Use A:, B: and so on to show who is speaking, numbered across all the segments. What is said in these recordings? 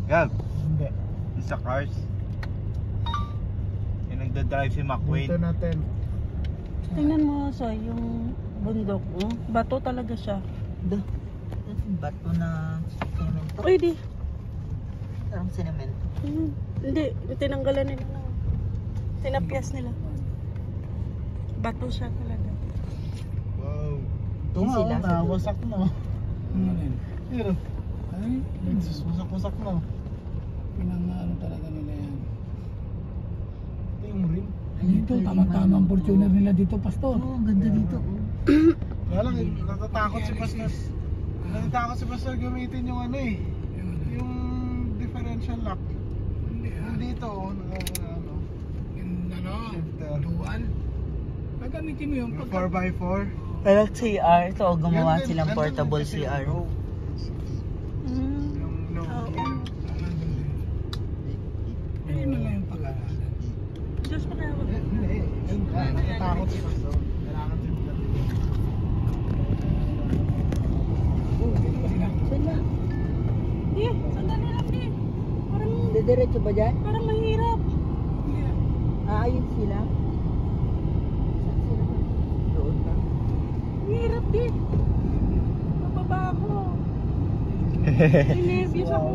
A: Gab,
B: Hindi.
A: sa cars. Yung nagdadrive si McQueen.
B: Dito natin.
C: Tingnan mo sa yung bundok. Oh. Bato talaga siya.
D: Bato na semento.
C: Uy, di.
D: Parang semento.
C: Hindi, tinanggalan nila na. Tinapyas nila. Bato siya talaga.
A: Wow.
B: Ito nga,
D: Sila,
B: nawasak na.
E: Ano rin?
B: Pero,
E: Ay,
B: wasak-wasak na.
E: pinang-ano talaga nila yan.
B: Ito yung rim.
E: Dito, tama-tama ang Fortuner nila dito, Pastor.
D: Oo, ang ganda dito.
B: Kaya lang, natatakot si Pastor. Natatakot si Pastor gamitin yung ano eh. Yung differential lock.
E: Hindi
B: Yung dito, ano.
E: Yung ano,
B: Shifter.
E: dual. Gagamitin mo yung
B: 4x4.
D: Pero CR, ito gumawa
B: Yan din,
D: silang
B: nandun
D: portable
B: din kasi
D: CR.
B: yung no
C: Oo.
E: Ayun na lang yung pag-aaralan.
C: Diyos ko na.
B: Hindi. Natatakot si Pastor. Kailangan din natin.
D: Sila.
C: Eh, sandali lang di. Parang,
D: Didiretso ba dyan?
C: parang mahirap.
D: Aayun sila. Saan sila? Doon ka.
C: Mahirap di. Mababa ako. Nervous ako.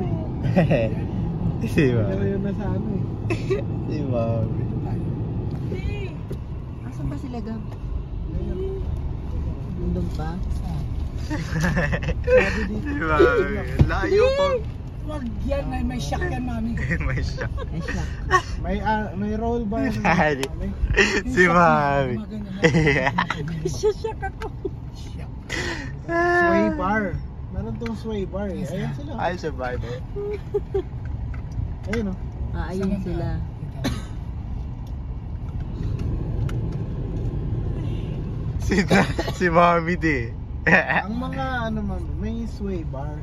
A: Si
B: Pero
A: Mami.
B: yun na sa ano eh.
A: Si Mami.
C: Di.
D: Asan ba sila Gab? Doon pa?
A: Si Mami. Layo pa.
E: Wag yan, may shock yan, mami.
A: May siya.
D: Ay siya.
B: May roll bar.
A: Daddy. Si Mami.
C: Sasyak ako.
B: Sway bar. Meron tong sway bar eh. Ayun sila.
A: Ay, survivor.
B: Ayun o.
D: Aayun sila.
A: Si Mami di.
B: Ang mga ano man, may sway bar.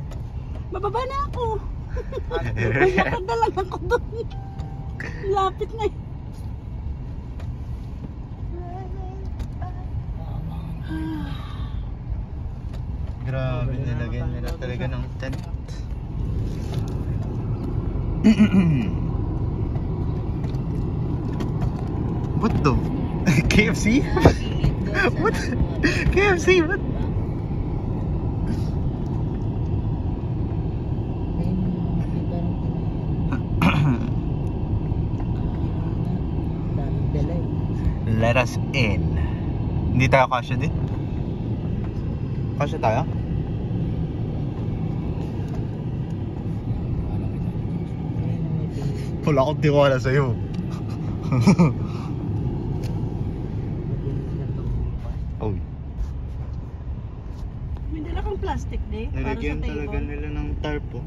C: Bababa na ako. Masyakad na lang ako doon. Lapit na eh.
A: Grabe, nilagyan nila talaga ng tent. What the? KFC? What? KFC? What? Let us in. Hindi tayo kasya din? Kasya tayo? Wala akong tiwala sa'yo. Oh,
C: May dala kang plastic di. Para sa
A: nilagyan talaga
C: table.
A: nila ng tarp oh.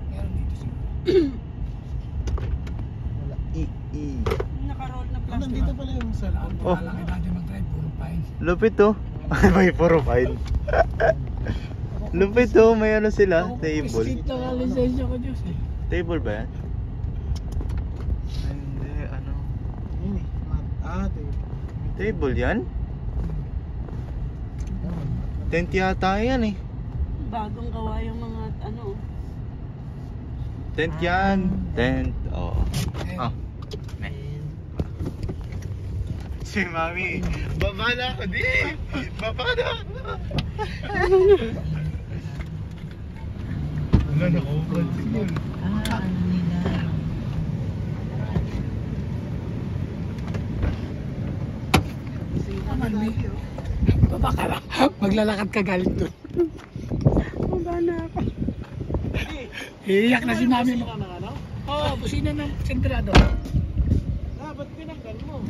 E: Meron dito siya.
B: Wala.
C: Nakaroll na
B: Ah,
C: plastic.
B: nandito pala yung cellphone.
A: Oh.
E: Wala lang natin mag-drive, puro fine.
A: Lupit oh. May profile. Lupit oh, may ano sila, table.
E: Street lang ang lisensya ko, Diyos eh.
A: Table ba yan? Ay, hindi, ano.
B: Yun eh.
A: Table yan? Tent yata yan eh.
C: Bagong gawa yung mga ano.
A: Tent yan. Tent, oo. Oh. Si Mami, baba na ako di. Baba na ako. Wala na ako. Sige.
D: Ano nila?
E: Aman, may... Baba ka lang. Maglalakad ka galit doon.
C: Baba na ako.
E: Iiyak na si mami mo. Oo, busina ng sentrado.
B: Ba't pinanggal mo?